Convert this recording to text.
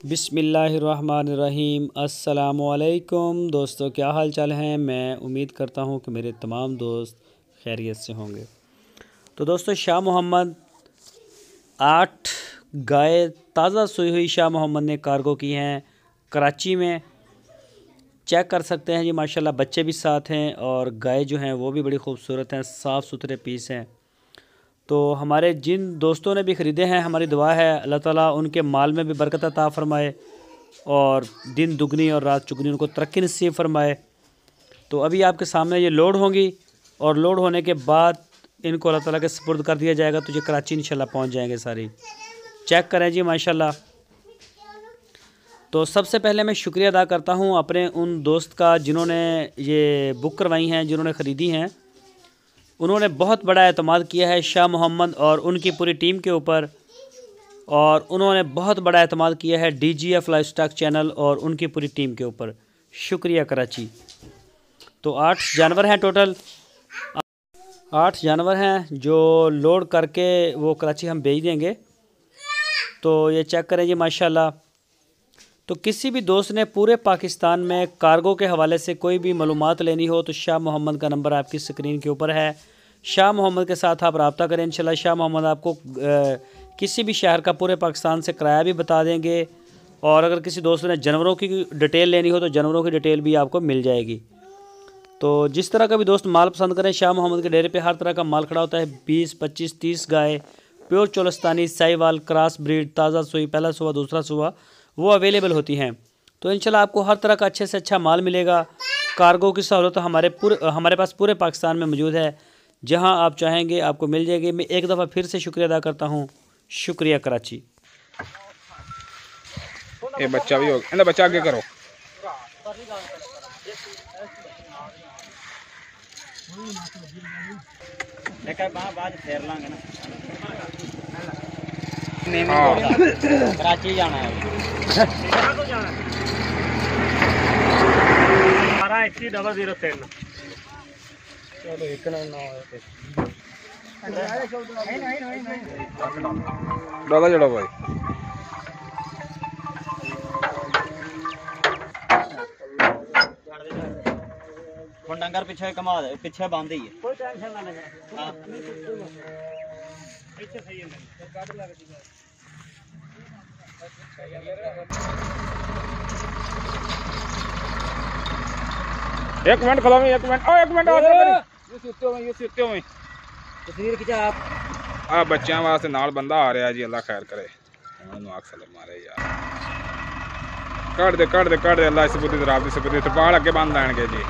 बिस्मिल्लाहिर्रहमानिर्रहीम। अस्सलामुअलैकुम दोस्तों, क्या हाल चाल हैं। मैं उम्मीद करता हूं कि मेरे तमाम दोस्त खैरियत से होंगे। तो दोस्तों, शाह मोहम्मद 8 गाय ताज़ा सूई हुई शाह मोहम्मद ने कार्गो की हैं कराची में। चेक कर सकते हैं जी, माशाल्लाह बच्चे भी साथ हैं और गाय जो हैं वो भी बड़ी खूबसूरत हैं, साफ़ सुथरे पीस हैं। तो हमारे जिन दोस्तों ने भी ख़रीदे हैं, हमारी दुआ है अल्लाह ताला उनके माल में भी बरकत अता फ़रमाए और दिन दुगनी और रात चुगनी उनको तरक्की नसीब फ़रमाए। तो अभी आपके सामने ये लोड होंगी और लोड होने के बाद इनको अल्लाह ताला के सुपुर्द कर दिया जाएगा। तो ये कराची इंशाल्लाह पहुंच जाएंगे सारी। चेक करें जी माशाल्लाह। तो सबसे पहले मैं शुक्रिया अदा करता हूँ अपने उन दोस्त का जिन्होंने ये बुक करवाई हैं, जिन्होंने ख़रीदी हैं। उन्होंने बहुत बड़ा एतमाद किया है शाह मोहम्मद और उनकी पूरी टीम के ऊपर, और उन्होंने बहुत बड़ा एतमाद किया है DGF लाइवस्टॉक चैनल और उनकी पूरी टीम के ऊपर। शुक्रिया कराची। तो 8 जानवर हैं टोटल, 8 जानवर हैं जो लोड करके वो कराची हम भेज देंगे। तो ये चेक करें जी माशाल्लाह। तो किसी भी दोस्त ने पूरे पाकिस्तान में कार्गो के हवाले से कोई भी मालूमात लेनी हो तो शाह मोहम्मद का नंबर आपकी स्क्रीन के ऊपर है। शाह मोहम्मद के साथ आप रब्ता करें इंशाल्लाह। शाह मोहम्मद आपको किसी भी शहर का पूरे पाकिस्तान से किराया भी बता देंगे, और अगर किसी दोस्त ने जानवरों की डिटेल लेनी हो तो जानवरों की डिटेल भी आपको मिल जाएगी। तो जिस तरह का भी दोस्त माल पसंद करें, शाह मोहम्मद के डेरे पे हर तरह का माल खड़ा होता है। 20, 25, 30 गाय pure Cholistani Sahiwal cross breed ताज़ा सुई, पहला सुबह दूसरा सुबह, वो अवेलेबल होती हैं। तो इंशाल्लाह आपको हर तरह का अच्छे से अच्छा माल मिलेगा। कार्गो की सहूलत हमारे पास पूरे पाकिस्तान में मौजूद है। जहां आप चाहेंगे आपको मिल जाएगी। मैं एक दफ़ा फिर से शुक्रिया अदा करता हूं। शुक्रिया कराची। ये बच्चा भी हो गया, बच्चा आगे करो। कराची जाना है। 128003। चलो एक ना डाला जड़ा भाई। डंगर पीछे कमा दे, पीछे बांध ही है। कोई टेंशन ना ले। हां पीछे सही है। काट लगा दी। एक मिनट खलो में, एक मिनट। ओ एक मिनट आ जा। ये सुत्ते हुए तस्वीर खिंचा आप। आ बच्चों वास्ते नाल बंदा आ रहा जी, अल्लाह खैर करे। ओनू आख सलाम मारे यार। काट दे अल्लाह इस बुद्धि रात दी सपदी ते पहाड़ अगे बंद आएंगे जी।